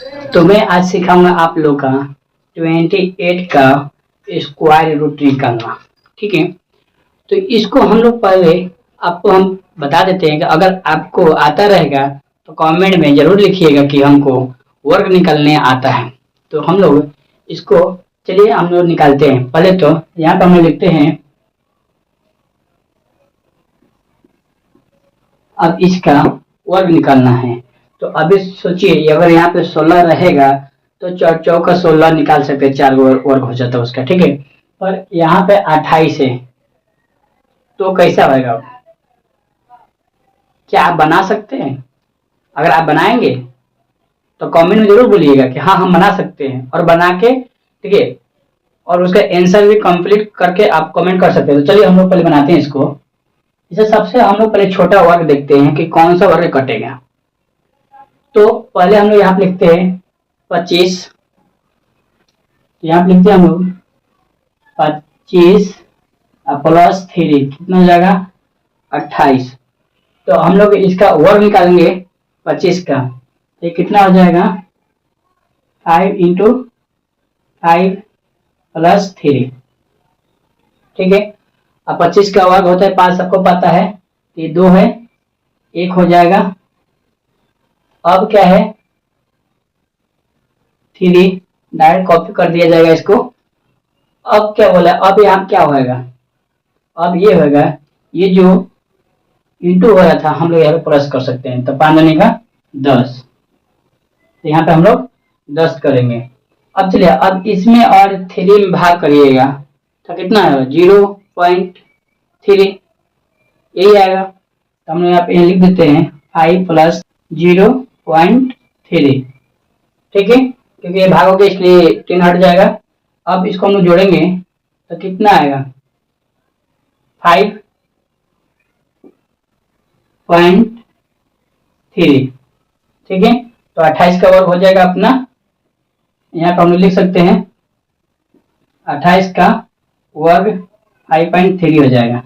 तो मैं आज सिखाऊंगा आप लोग का 28 का स्क्वायर रूट निकालना। ठीक है, तो इसको हम लोग पहले आपको हम बता देते हैं कि अगर आपको आता रहेगा तो कमेंट में जरूर लिखिएगा कि हमको वर्ग निकालने आता है। तो हम लोग इसको चलिए हम लोग निकालते हैं। पहले तो यहाँ पर हम लोग लिखते हैं, अब इसका वर्ग निकालना है। तो अभी सोचिए अगर यहाँ पे 16 रहेगा तो चौका 16 निकाल सकते हैं, 4 वर्ग हो जाता है उसका। ठीक है, पर यहाँ पे 28 है तो कैसा होगा? क्या आप बना सकते हैं? अगर आप बनाएंगे तो कमेंट में जरूर बोलिएगा कि हाँ हम बना सकते हैं, और बना के ठीक है और उसका आंसर भी कंप्लीट करके आप कमेंट कर सकते हैं। तो चलिए हम लोग पहले बनाते हैं इसको। इसे सबसे हम लोग पहले छोटा वर्ग देखते हैं कि कौन सा वर्ग कटेगा। तो पहले हम लोग यहाँ पे लिखते हैं 25, यहाँ पे लिखते हैं हम लोग 25 प्लस 3 कितना हो जाएगा 28। तो हम लोग इसका वर्ग निकालेंगे 25 का, ये कितना हो जाएगा 5 इंटू 5 प्लस 3। ठीक है, अब 25 का वर्ग होता है 5, सबको पता है, ये 2 है, 1 हो जाएगा। अब क्या है 3, डायरेक्ट कॉपी कर दिया जाएगा इसको। अब क्या बोला, अब यहाँ क्या होगा, अब ये होगा, ये जो इंटू हो रहा था हम लोग यहाँ पे प्लस कर सकते हैं। तो 5 दूनी का 10, तो यहाँ पे हम लोग 10 करेंगे। अब चलिए अब इसमें और 3 में भाग करिएगा तो कितना है 0.3, यही आएगा। तो हम लोग यहाँ पे लिख देते हैं 5 प्लस 0.3। ठीक है, क्योंकि ये भागोगे इसलिए 3 हट जाएगा। अब इसको हम लोग जोड़ेंगे तो कितना आएगा 5.3। ठीक है, तो 28 का वर्ग हो जाएगा अपना, यहाँ पर हम लोग लिख सकते हैं 28 का वर्ग 5.3 हो जाएगा।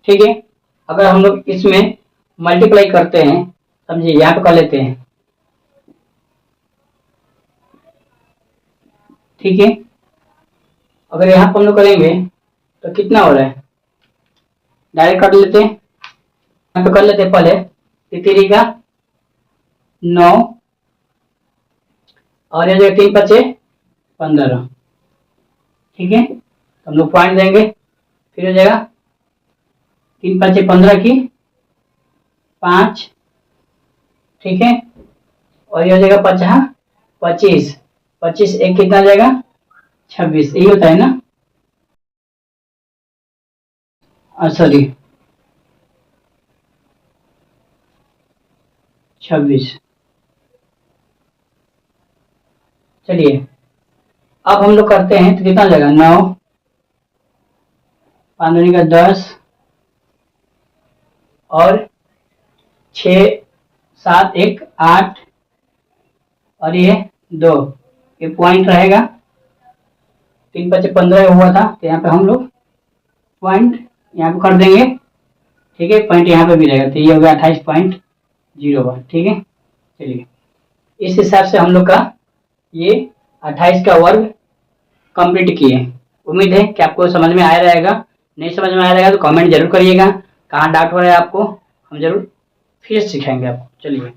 ठीक है, अगर हम लोग इसमें मल्टीप्लाई करते हैं, समझिए यहाँ पे कर लेते हैं। ठीक है, अगर यहाँ पर हम लोग करेंगे तो कितना हो रहा है, डायरेक्ट कर लेते हैं, यहाँ पे कर लेते हैं पहले 3 का 9 और ये 3 5 15। ठीक है, तो हम लोग पॉइंट देंगे, फिर हो जाएगा 3 5 15 की 5। ठीक है, और ये हो जाएगा 25, 25 एक कितना हो जाएगा 26, यही होता है ना, सॉरी 26। चलिए अब हम लोग करते हैं तो कितना हो जाएगा 9, 5 दूनी का 10 और 6 7 1 8 और ये 2, ये पॉइंट रहेगा। 3 5 15 हुआ था तो यहाँ पे हम लोग पॉइंट यहाँ पे कर देंगे। ठीक है, पॉइंट यहाँ पे भी रहेगा, तो ये हो गया 28.01। ठीक है, चलिए इस हिसाब से हम लोग का ये 28 का वर्ग कंप्लीट किए। उम्मीद है कि आपको समझ में आया रहेगा। नहीं समझ में आया रहेगा तो कमेंट जरूर करिएगा, कहाँ डाउट हो रहा है आपको, हम जरूर फिर सिखाएंगे आपको। चलिए।